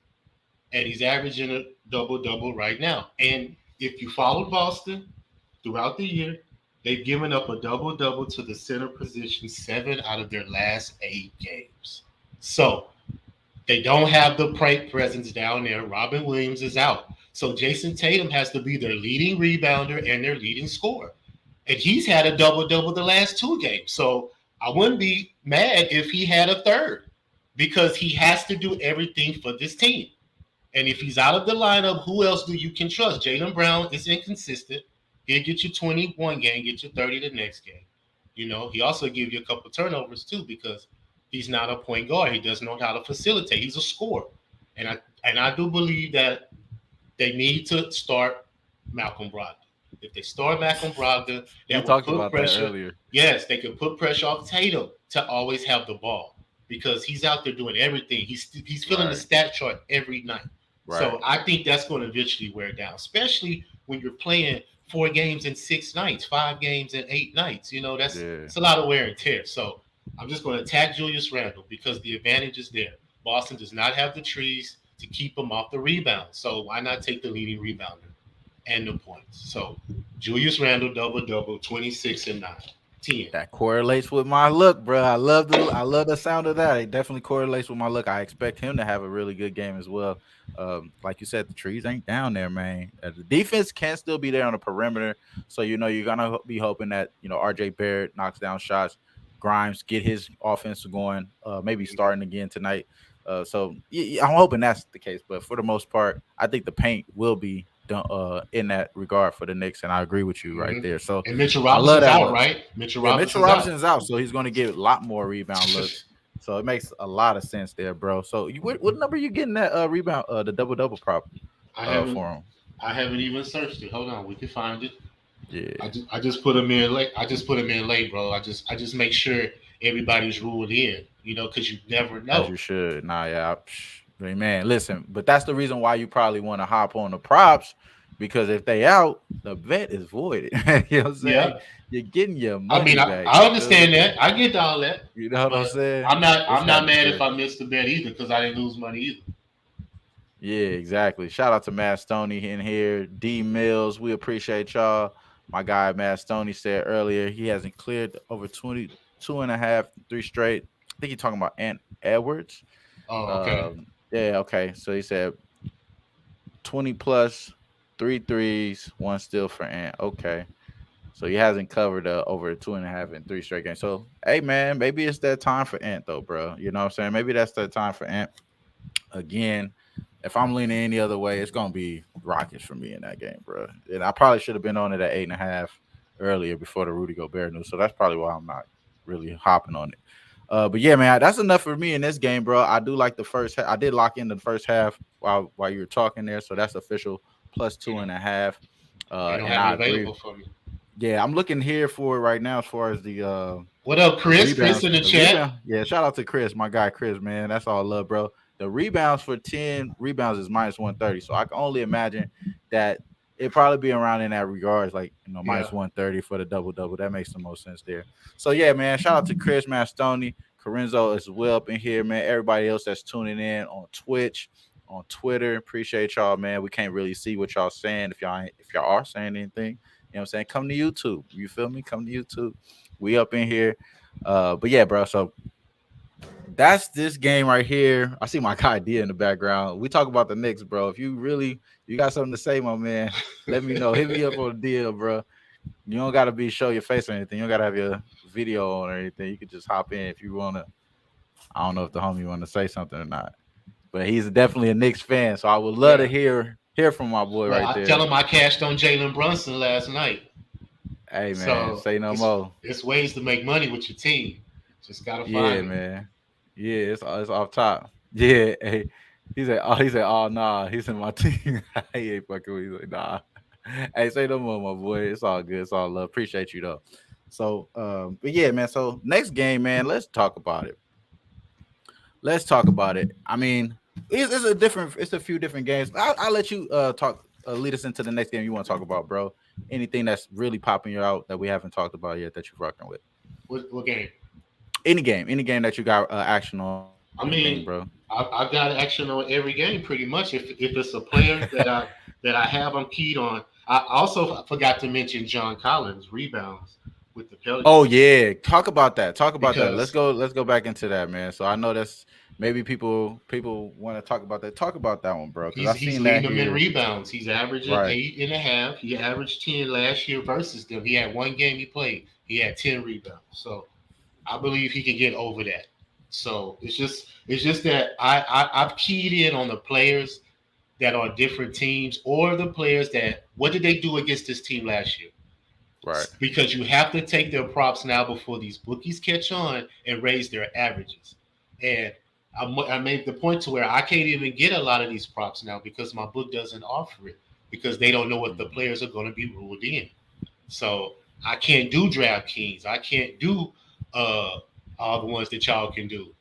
And he's averaging a double-double right now. And if you follow Boston throughout the year, they've given up a double-double to the center position 7 out of their last 8 games. So They don't have the presence down there. Robin Williams is out. So Jason Tatum has to be their leading rebounder and their leading scorer. And he's had a double-double the last 2 games. So I wouldn't be mad if he had a third because he has to do everything for this team. And if he's out of the lineup, who else do you can trust? Jaylen Brown is inconsistent. He'll get you 21 game, get you 30 the next game. He also give you a couple turnovers too because he's not a point guard. He doesn't know how to facilitate. He's a scorer. And I do believe that they need to start Malcolm Brogdon. If they start Malcolm Brogdon, you talked about pressure. That earlier. Yes, they could put pressure off Tatum to always have the ball because he's out there doing everything. He's filling the stat chart every night. Right. So I think that's going to eventually wear down, especially when you're playing 4 games in 6 nights, 5 games in 8 nights. It's a lot of wear and tear. So I'm just going to attack Julius Randle because the advantage is there. Boston does not have the trees to keep him off the rebound. So why not take the leading rebounder and the points? So Julius Randle, double-double, 26 and 9. 10. That correlates with my look, bro. I love the sound of that. It definitely correlates with my look. I expect him to have a really good game as well. Like you said, the trees ain't down there, man. The defense can still be there on the perimeter. So, you're going to be hoping that, RJ Barrett knocks down shots. Grimes get his offense going, maybe starting again tonight. So I'm hoping that's the case. But for the most part, I think the paint will be done in that regard for the Knicks, and I agree with you right there. So and Mitchell Robinson's out, right? Mitchell Robinson's out, so he's going to get a lot more rebound looks. So it makes a lot of sense there, bro. So what number you getting that rebound, the double prop for him? I haven't even searched it. Hold on, we can find it. Yeah, I just put him in late. Bro. I just make sure everybody's ruled in, because you never know. As you should. Nah, yeah. Man, listen, but that's the reason why you probably want to hop on the props, because if they out, the bet is voided. You know what I'm saying? Yeah. You're getting your money back. I understand that. I get all that. You know what I'm saying? I'm not mad if I missed the bet either, because I didn't lose money either. Yeah, exactly. Shout out to Matt Stoney in here. D Mills, we appreciate y'all. My guy Matt Stoney said earlier he hasn't cleared over 22.5, 3 straight. I think he's talking about Ant Edwards. Oh, okay. Yeah, okay. So he said 20 plus, 3 threes, 1 steal for Ant. Okay. So he hasn't covered over 2.5 and 3 straight games. So, hey, man, maybe it's that time for Ant, though, bro. You know what I'm saying? Maybe that's that time for Ant. Again, if I'm leaning any other way, it's going to be Rockets for me in that game, bro. And I probably should have been on it at 8.5 earlier before the Rudy Gobert news. So that's probably why I'm not really hopping on it. But yeah, man, that's enough for me in this game, bro. I do like the first half. I did lock in the first half while you were talking there, so that's official plus 2.5. And I agree. For me. Yeah, I'm looking here for it right now as far as the what up, Chris? Chris in the chat. Rebound. Yeah, shout out to Chris, my guy Chris, man. That's all love, bro. The rebounds for 10 rebounds is minus 130. So I can only imagine that it'd probably be around in that regards, like, minus 130 for the double-double. That makes the most sense there. So, yeah, man, shout out to Chris, Mastoney, Corinzo as well up in here, man. Everybody else that's tuning in on Twitch, on Twitter. Appreciate y'all, man. We can't really see what y'all saying if y'all are saying anything. You know what I'm saying? Come to YouTube. You feel me? Come to YouTube. We up in here. But, yeah, bro, so that's this game right here. I see my guy D in the background. We talk about the Knicks, bro. If you got something to say, my man, let me know. Hit me up on the deal, bro. You don't got to show your face or anything. You don't got to have your video on or anything. You could just hop in if you want to. I don't know if the homie want to say something or not. But he's definitely a Knicks fan, so I would love to hear from my boy right there. Tell him I cashed on Jalen Brunson last night. Hey, man, say no more. It's ways to make money with your team. Just got to find it. Yeah, man. Yeah, it's off top. Yeah, hey, he said, oh nah, he's in my team. He ain't fucking with. He's like, nah. Hey, say no more, my boy. It's all good. It's all love. Appreciate you though. So, but yeah, man. So next game, man. Let's talk about it. I mean, it's a few different games. I'll let you lead us into the next game you want to talk about, bro. Anything that's really popping you out that we haven't talked about yet that you're rocking with. What game? Any game that you got action on. I mean, bro, I got action on every game pretty much. If it's a player that I have, I'm keyed on. I also forgot to mention John Collins rebounds with the Pelicans. Oh yeah, talk about that. Let's go back into that, man. So I know maybe people want to talk about that. Talk about that one, bro, because I He's seen leading that them in here. rebounds. He's averaging Right. 8.5. He averaged 10 last year versus them. He had one game he played. He had 10 rebounds. So I believe he can get over that. So it's just that I've keyed in on the players that are different teams or the players that what did they do against this team last year? Right. Because you have to take their props now before these bookies catch on and raise their averages. And I made the point to where I can't even get a lot of these props now because my book doesn't offer it because they don't know what the players are going to be ruled in. So I can't do DraftKings. I can't do uh, all the ones that y'all can do,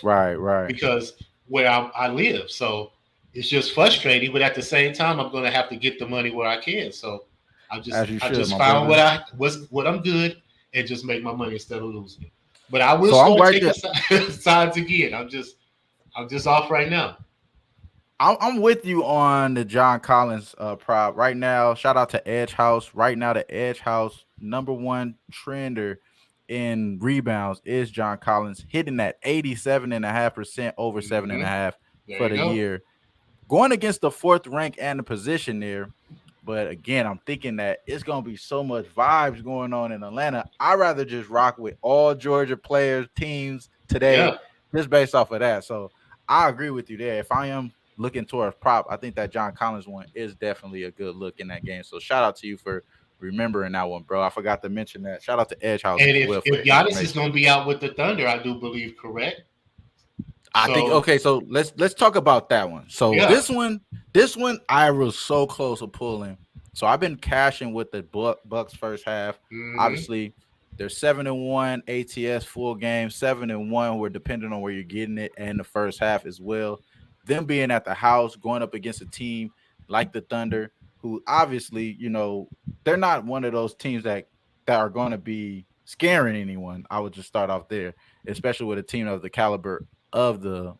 Right. Right. because where I live. So it's just frustrating, but at the same time, I'm going to have to get the money where I can. So As you I should, just my found brother. what I'm good and just make my money instead of losing it. But I will So I'm start right taking there. sides again. I'm just off right now. I'm with you on the John Collins prop right now. Shout out to Edge House. Right now, the Edge House number one trender in rebounds is John Collins, hitting that 87.5% over seven and Hmm. a half There for you the go. year, going against the fourth rank and the position there. But again, I'm thinking that it's gonna be so much vibes going on in Atlanta. I'd rather just rock with all Georgia players, teams today, Yeah. just based off of that. So I agree with you there. If I am looking towards prop, I think that John Collins one is definitely a good look in that game. So shout out to you for remembering that one, bro. I forgot to mention that. Shout out to Edge House And as if well for if the Giannis is information. going to be out with the Thunder, I do believe correct. I think So okay, so let's talk about that one. So yeah. this one I was so close to pulling. So I've been cashing with the Bucks first half. Hmm. Obviously, they're 7-1 ATS full game, 7-1. We're depending on where you're getting it and the first half as well. Them being at the house, going up against a team like the Thunder, who obviously, they're not one of those teams that are going to be scaring anyone. I would just start off there, especially with a team of the caliber of the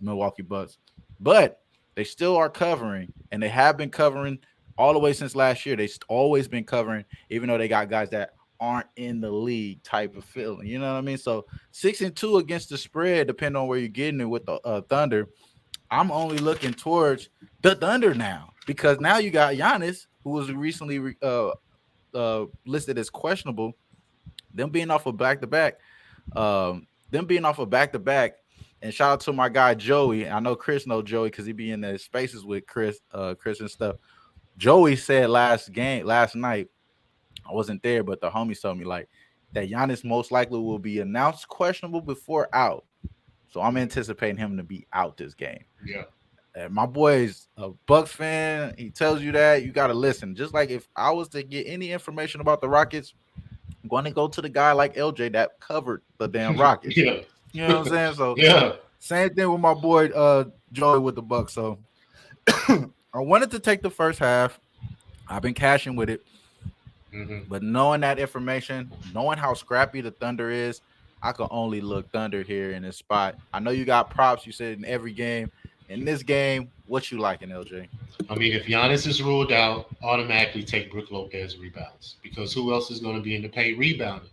Milwaukee Bucks. But they still are covering, and they have been covering all the way since last year. They've always been covering, even though they got guys that aren't in the league type of feeling. You know what I mean? So 6-2 against the spread, depending on where you're getting it with the Thunder. I'm only looking towards the Thunder now because now you got Giannis, who was recently listed as questionable. Them being off of back to back, them being off of back to back. And shout out to my guy Joey. I know Chris know Joey because he be in the spaces with Chris and stuff. Joey said last night, I wasn't there, but the homies told me like that Giannis most likely will be announced questionable before out. So I'm anticipating him to be out this game. Yeah. And my boy's a Bucks fan. He tells you that you gotta listen. Just like if I was to get any information about the Rockets, I'm going to go to the guy like LJ that covered the damn Rockets. Yeah. You know what I'm saying? So Yeah. same thing with my boy Joey with the Bucks. So I wanted to take the first half. I've been cashing with it, Hmm. but knowing that information, knowing how scrappy the Thunder is, I can only look Thunder here in this spot. I know you got props. You said in every game. In this game, what you liking, LJ? I mean, if Giannis is ruled out, automatically take Brook Lopez rebounds because who else is going to be in the paint rebounding?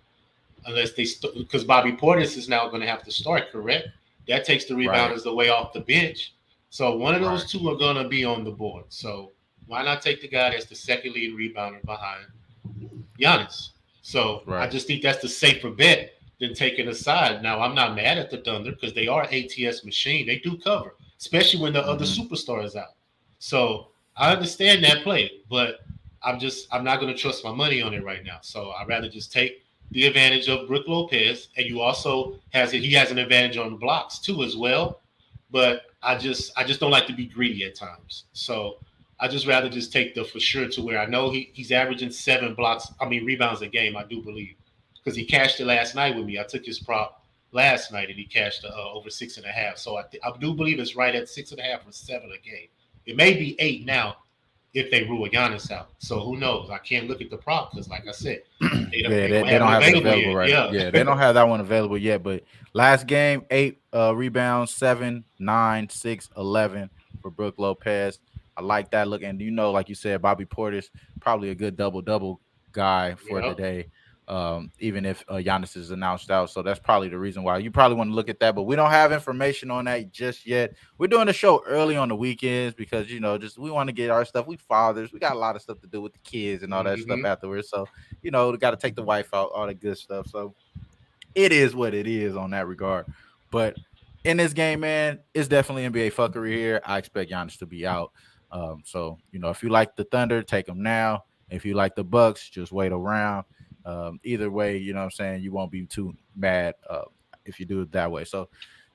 Unless because Bobby Portis is now going to have to start, correct? That takes the Right, rebounders away off the bench. So one of right, those two are going to be on the board. So why not take the guy that's the second lead rebounder behind Giannis? So I right. just think that's the safer bet than taking a side. Now I'm not mad at the Thunder because they are ATS machine. They do cover, especially when the other Mm-hmm. superstar is out. So I understand that play, but I'm not going to trust my money on it right now. So I'd rather just take the advantage of Brook Lopez, and you also he has an advantage on the blocks too as well. But I just don't like to be greedy at times. So I just rather just take the for sure to where I know he's averaging 7 blocks. I mean rebounds a game. I do believe because he cashed it last night with me. I took his prop last night and he cashed over 6.5. So I do believe it's right at 6.5 or 7 a game. It may be 8 now if they rule Giannis out. So who knows? I can't look at the prop because, like I said, Yeah, they they, don't they have don't it have it available available yet. right. Yeah. Yeah, they don't have that one available yet. But last game, 8 rebounds, 7, 9, 6, 11 for Brooke Lopez. I like that look, and like you said, Bobby Portis probably a good double guy for the Yep. day. even if Giannis is announced out. So that's probably the reason why you probably want to look at that. But we don't have information on that just yet. We're doing the show early on the weekends because, just we want to get our stuff. We fathers, we got a lot of stuff to do with the kids and all that stuff afterwards. So, we got to take the wife out, all the good stuff. So it is what it is on that regard. But in this game, man, it's definitely NBA fuckery here. I expect Giannis to be out. So, if you like the Thunder, take them now. If you like the Bucks, just wait around. Either way, you know what I'm saying, you won't be too mad if you do it that way. So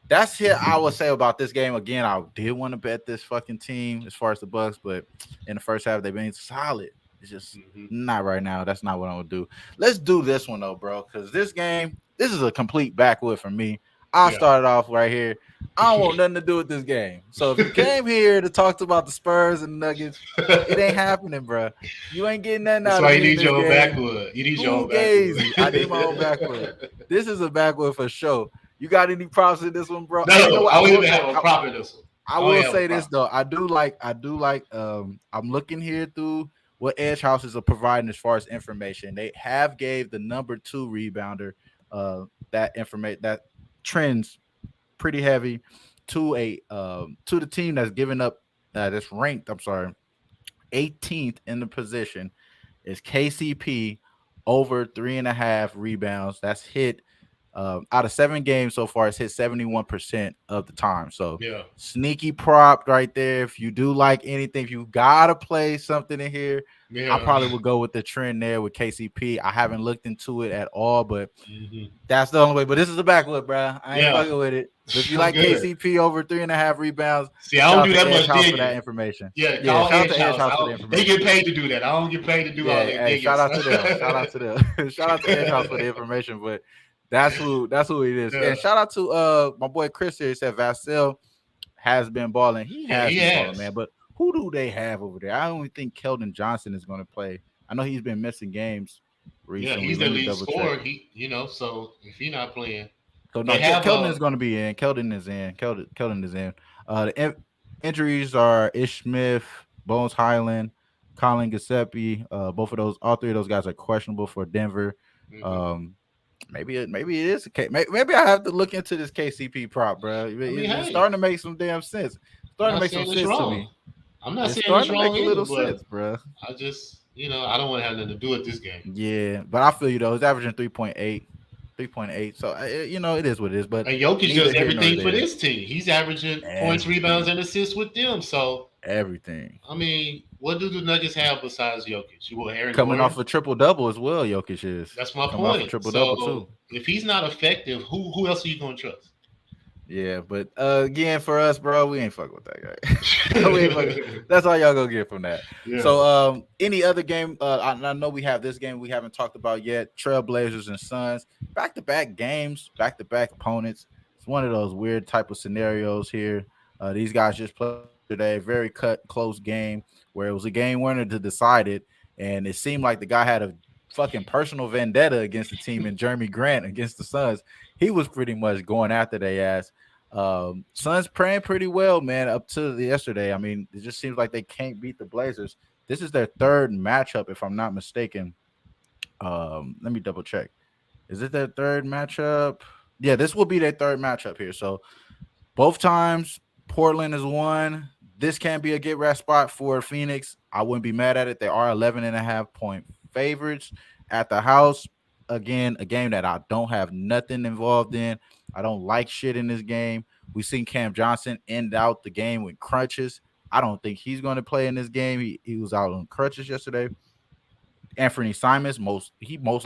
that's it I would say about this game. Again, I did want to bet this fucking team as far as the Bucks, but in the first half, they've been solid. It's just not right now. That's not what I'm going to do. Let's do this one, though, bro, because this game, this is a complete backwood for me. I'll start it off right here. I don't want nothing to do with this game. So if you came here to talk about the Spurs and Nuggets, it ain't happening, bro. You ain't getting nothing out of me. That's why you need your own backwood. You need your own backwood. I need my own backwood. This is a backwood for sure. You got any props in this one, bro? No, I don't even have a prop in this one. I will say this though. I do like I'm looking here through what edge houses are providing as far as information. They have gave the number 2 rebounder that trends pretty heavy to the team that's given up that's ranked 18th in the position is KCP over 3.5 rebounds. That's hit out of 7 games so far. It's hit 71% of the time. So sneaky prop right there. If you do like anything, if you gotta play something in here, I probably would go with the trend there with KCP. I haven't looked into it at all, but that's the only way. But this is a backwood, bro. I ain't fucking with it. But if you like KCP over 3.5 rebounds, see, I don't do that much digging for that information. Shout out to Edge House for the information. They get paid to do that. I don't get paid to do all that digging. Shout out to them. Shout out to Edge House for the information. But that's who it is. And shout out to my boy Chris here. He said Vassell has been balling. He has been balling, man. But who do they have over there? I don't think Keldon Johnson is going to play. I know he's been missing games recently. Yeah, he's the lead scorer. So if he's not playing, so no, Keldon is going to be in. Keldon is in. The injuries are Ish Smith, Bones Highland, Colin Giuseppe. All 3 of those guys are questionable for Denver. Maybe it is. Maybe I have to look into this KCP prop, bro. It's starting to make some damn sense. Starting to make some sense to me. I'm not saying it's wrong. Make a little sense, bro. I just, I don't want to have nothing to do with this game. Yeah, but I feel you though. He's averaging 3.8. So it is what it is. But and Jokic does everything for this team. He's averaging points, rebounds, and assists with them. So everything. I mean, what do the Nuggets have besides Jokic? Coming off a triple double as well. Jokic is. That's my point. Triple double too. If he's not effective, who else are you going to trust? Yeah, but again, for us, bro, we ain't fucking with that guy. That's all y'all gonna get from that. Yeah. So, any other game? I know we have this game we haven't talked about yet. Trailblazers and Suns, back-to-back games, back-to-back opponents. It's one of those weird type of scenarios here. These guys just played today, very close game where it was a game winner to decide it, and it seemed like the guy had a fucking personal vendetta against the team, and Jeremy Grant against the Suns. He was pretty much going after their ass. Suns praying pretty well, man, up to yesterday. I mean, it just seems like they can't beat the Blazers. This is their 3rd matchup, if I'm not mistaken. Let me double check. Is it their 3rd matchup? Yeah, this will be their 3rd matchup here. So both times Portland has won. This can be a get right spot for Phoenix. I wouldn't be mad at it. They are 11.5-point favorites at the house. Again, a game that I don't have nothing involved in. I don't like shit in this game. We've seen Cam Johnson end out the game with crutches. I don't think he's going to play in this game. He was out on crutches yesterday. Anthony Simons, most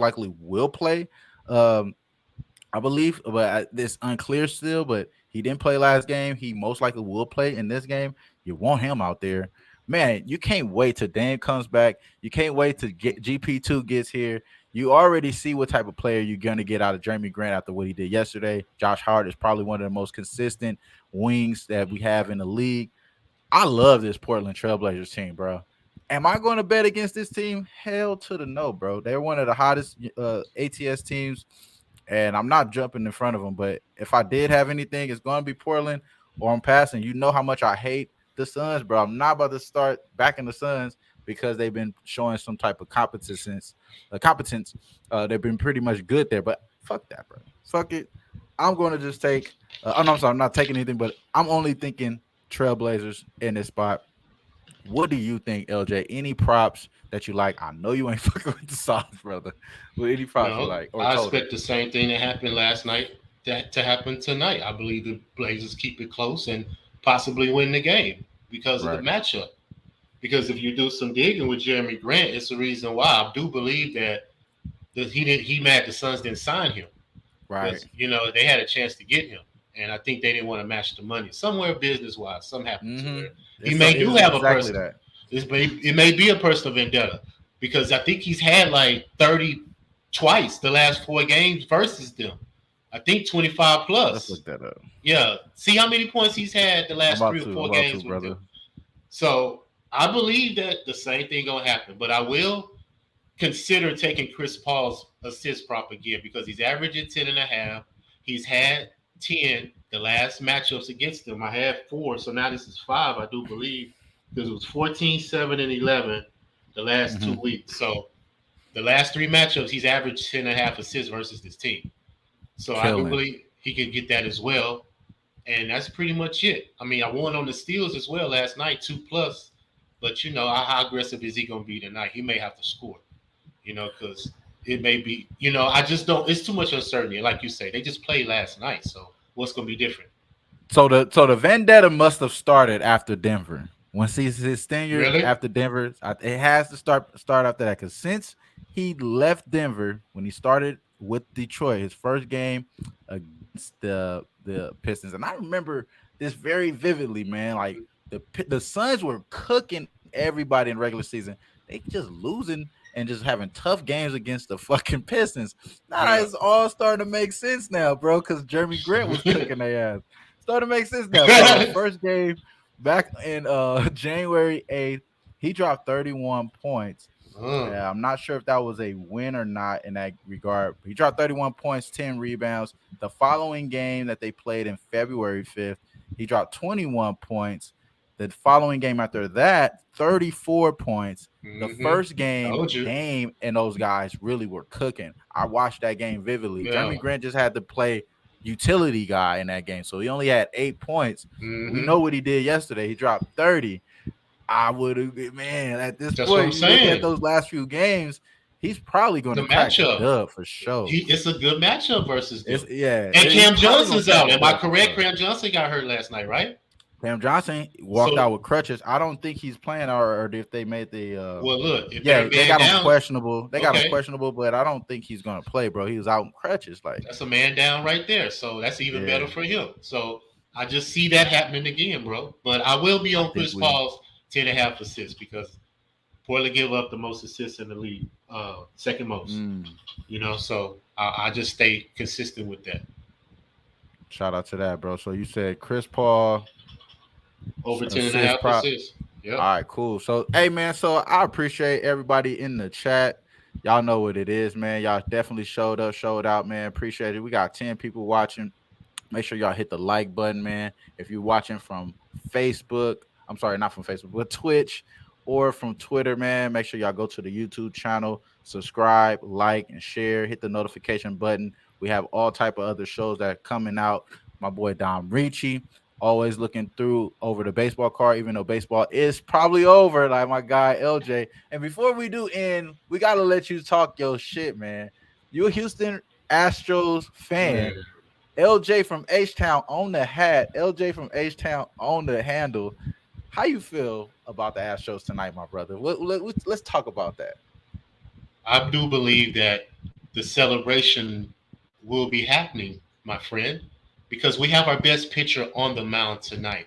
likely will play, I believe, but it's unclear still. But he didn't play last game. He most likely will play in this game. You want him out there. Man, you can't wait till Dame comes back. You can't wait till GP2 gets here. You already see what type of player you're going to get out of Jeremy Grant after what he did yesterday. Josh Hart is probably one of the most consistent wings that we have in the league. I love this Portland Trailblazers team, bro. Am I going to bet against this team? Hell to the no, bro. They're one of the hottest ATS teams, and I'm not jumping in front of them. But if I did have anything, it's going to be Portland or I'm passing. You know how much I hate the Suns, bro. I'm not about to start backing the Suns because they've been showing some type of competence. They've been pretty much good there. But fuck that, bro. Fuck it. I'm going to just take. Oh no, I'm sorry. I'm not taking anything, but I'm only thinking Trailblazers in this spot. What do you think, LJ? Any props that you like? I know you ain't fucking with the Sox, brother. What any props you No, like? Or I total? expect the same thing that happened last night to happen tonight. I believe the Blazers keep it close and possibly win the game because of the Right. matchup. Because if you do some digging with Jeremy Grant, it's the reason why I do believe that he mad the Suns didn't sign him Right. because they had a chance to get him, and I think they didn't want to match the money somewhere business wise. Something happened to Mm-hmm. where he may do have a exactly person. that. It may be a personal vendetta because I think he's had like 30 twice the last 4 games versus them. I think 25 Let's plus. look that up. Yeah. See how many points he's had the I'm last about 3 or to. I'm 4 about to, games with brother. them. So I believe that the same thing gonna happen, but I will consider taking Chris Paul's assist prop again because he's averaging 10.5. He's had 10 the last matchups against them. I had 4, so now this is 5, I do believe, because it was 14, 7, and 11 the last 2 Mm-hmm. weeks. So the last 3 matchups, he's averaged 10.5 assists versus this team. So I do Killing. believe he could get that as well. And that's pretty much it. I mean, I won on the steals as well last night, 2 plus. But how aggressive is he going to be tonight? He may have to score, because it may be, I just don't. It's too much uncertainty. Like you say, they just played last night, so what's going to be different? So the vendetta must have started after Denver. Once he's his tenure Really? after Denver, it has to start after that. Because since he left Denver when he started with Detroit, his first game against the Pistons, and I remember this very vividly, man. Like the Suns were cooking everybody in regular season. They just losing and just having tough games against the fucking Pistons. Nah, Yeah. it's all starting to make sense now, bro. Because Jeremy Grant was cooking their ass. Starting to make sense now, bro. The first game back in January 8th, he dropped 31 points. I'm not sure if that was a win or not in that regard. He dropped 31 points, 10 rebounds. The following game that they played in February 5th, he dropped 21 points. The following game after that, 34 points. The first game, Told you. Dame and those guys really were cooking. I watched that game vividly. Yeah. Jeremy Grant just had to play utility guy in that game. So he only had 8 points. We know what he did yesterday. He dropped 30. I would have, man, at this That's what I'm point, you look saying. at those last few games, he's probably going to The crack the matchup. dub for sure. It's a good matchup versus them. Yeah. And Cam he's probably Johnson's gonna out. crack Am the I dub for correct? sure. Cam Johnson got hurt last night, right? Cam Johnson walked So- out with crutches. I don't think he's playing, or if they made the. Well, look, if Yeah, they're they got him down, questionable. They got him Okay. questionable, but I don't think he's going to play, bro. He was out in crutches. Like, that's a man down right there. So that's even Yeah. better for him. So I just see that happening again, bro. But I will be on think Chris we- Paul's 10.5 assists because Portland give up the most assists in the league, second most. So I just stay consistent with that. shout out to that, bro. So you said Chris Paul. Over Assist 10.5 prop. assists. Yep. All right, cool. So, hey, man, so I appreciate everybody in the chat. Y'all know what it is, man. Y'all definitely showed up, showed out, man. Appreciate it. We got 10 people watching. Make sure y'all hit the like button, man. If you're watching from Facebook, I'm sorry, not from Facebook, but Twitch or from Twitter, man, make sure y'all go to the YouTube channel, subscribe, like, and share. Hit the notification button. We have all type of other shows that are coming out. My boy Dom Ricci, always looking through over the baseball card, even though baseball is probably over, like my guy LJ. And before we do end, we got to let you talk your shit, man. You a Houston Astros fan. Man. LJ from H-Town on the hat. LJ from H-Town on the handle. How you feel about the Astros tonight, my brother? Let's talk about that. I do believe that the celebration will be happening, my friend, because we have our best pitcher on the mound tonight.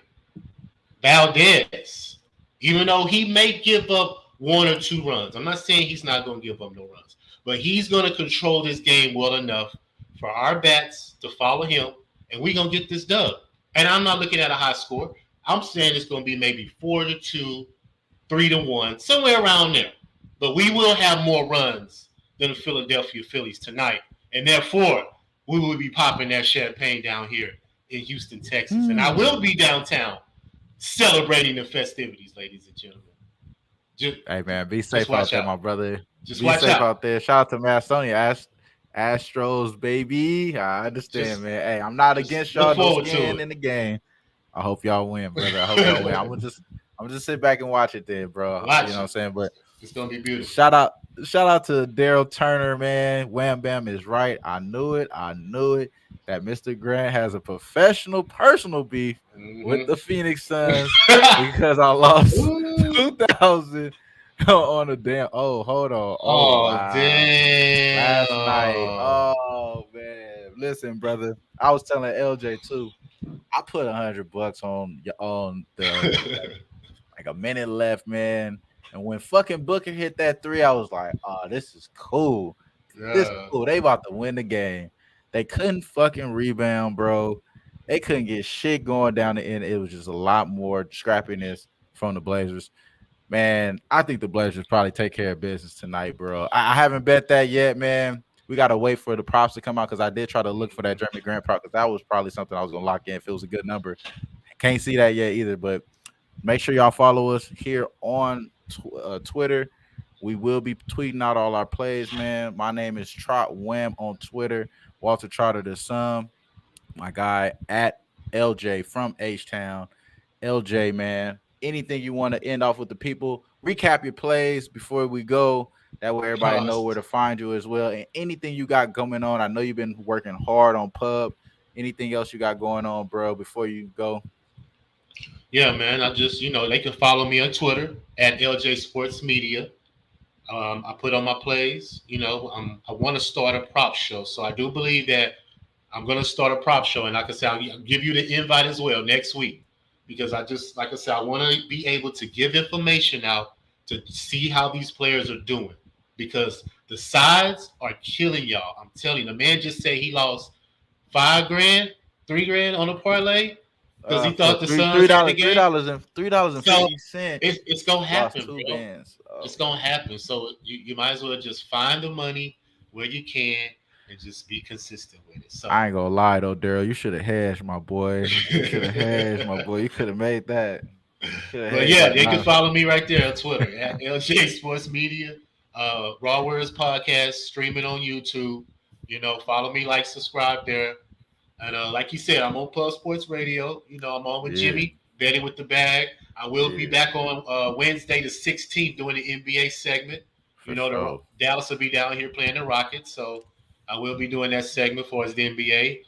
Valdez, even though he may give up 1 or 2 runs, I'm not saying he's not going to give up no runs, but he's going to control this game well enough for our bats to follow him, and we're going to get this dub. And I'm not looking at a high score. I'm saying it's going to be maybe 4-2, 3-1, somewhere around there. But we will have more runs than the Philadelphia Phillies tonight, and therefore we will be popping that champagne down here in Houston, Texas. And I will be downtown celebrating the festivities, ladies and gentlemen. Just, Hey man, be just safe out watch there, out. my brother. Just Be watch safe out. out there. Shout out to Macedonia, Astros, baby. I understand, Just man. Hey, I'm not just against look y'all. No forward to skin it. in the game. I hope y'all win, brother. I hope y'all win. I'm just sit back and watch it then, bro. You know Watch what I'm it. saying? But It's gonna be beautiful. shout out, shout out to Daryl Turner, man. Wham Bam is right. I knew it. I knew it. That Mr. Grant has a professional, personal beef with Hmm the Phoenix Suns because I lost Ooh. 2,000 on a damn. Oh, hold on. Oh, Oh wow. Last night. damn. Oh man. Listen, brother. I was telling LJ too. I put $100 on the like a minute left, man. And when fucking Booker hit that three, I was like, oh, this is cool. This is Yeah. cool. They about to win the game. They couldn't fucking rebound, bro. They couldn't get shit going down the end. It was just a lot more scrappiness from the Blazers. Man, I think the Blazers probably take care of business tonight, bro. I haven't bet that yet, man. We gotta wait for the props to come out because I did try to look for that Jeremy Grant prop because that was probably something I was gonna lock in if it was a good number. Can't see that yet either, but make sure y'all follow us here on Twitter. We will be tweeting out all our plays, man. My name is TrotWAM on Twitter. Walter Trotter the Sun. My guy at LJ from H Town. LJ, man. Anything you want to end off with the people? Recap your plays before we go. That way everybody know where to find you as well. And anything you got going on. I know you've been working hard on pub. Anything else you got going on, bro, before you go? Yeah, man. I just, they can follow me on Twitter at LJ Sports Media. I put on my plays. I want to start a prop show, so I do believe that I'm going to start a prop show, and like I said, I'll give you the invite as well next week because like I said, I want to be able to give information out to see how these players are doing because the sides are killing y'all. I'm telling you, the man just said he lost 5 grand, 3 grand on a parlay because he For thought the Suns had the game. $3 and So 50 cents. it's gonna Lost happen, two bro. bands. Oh It's gonna man. happen. So you might as well just find the money where you can and just be consistent with it. So I ain't gonna lie though, Daryl. You should have hedged, my boy. You should have hedged, my boy. You could have made that. Should have but hedged yeah, that they can now. follow me right there on Twitter at LJ Sports Media, Raw Words Podcast, streaming on YouTube. Follow me, like, subscribe there. And like you said, I'm on Pub Sports Radio. I'm on with Yeah, Jimmy, betting with the bag. I will be yeah, back on Wednesday the 16th doing the NBA segment. for sure. Dallas will be down here playing the Rockets, so I will be doing that segment for us the NBA.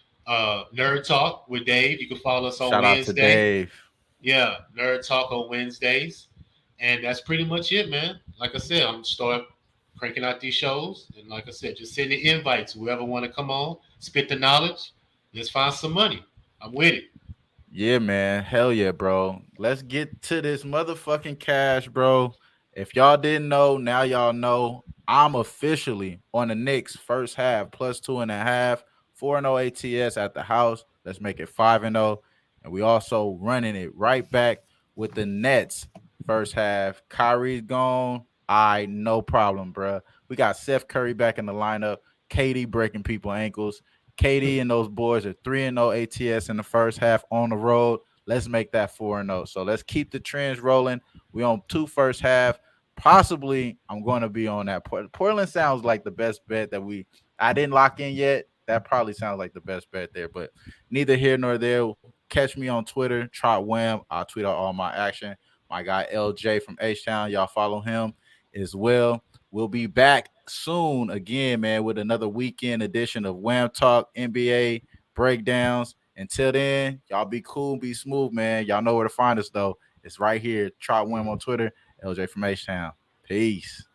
Nerd Talk with Dave. You can follow us on Shout out to Wednesday. Dave. Yeah, Nerd Talk on Wednesdays. And that's pretty much it, man. Like I said, I'm gonna start cranking out these shows. And like I said, just send the invites. Whoever want to come on, spit the knowledge. Let's find some money. I'm with it. Yeah, man. Hell yeah, bro. Let's get to this motherfucking cash, bro. If y'all didn't know, now y'all know. I'm officially on the Knicks first half plus 2.5, 4-0 ATS at the house. Let's make it 5-0. And we also running it right back with the Nets first half. Kyrie's gone. No problem, bro. We got Seth Curry back in the lineup. KD breaking people ankles. KD and those boys are 3-0 ATS in the first half on the road. Let's make that 4-0. So let's keep the trends rolling. We on 2 first half. Possibly, I'm going to be on that. Portland sounds like the best bet that I didn't lock in yet. That probably sounds like the best bet there, but neither here nor there. Catch me on Twitter, TrotWAM. I'll tweet out all my action. My guy LJ from H Town, y'all follow him as well. We'll be back soon again, man, with another weekend edition of Wham Talk NBA breakdowns. Until then, y'all be cool, be smooth, man. Y'all know where to find us, though. It's right here. Trot Wham on Twitter, LJ from H Town. Peace.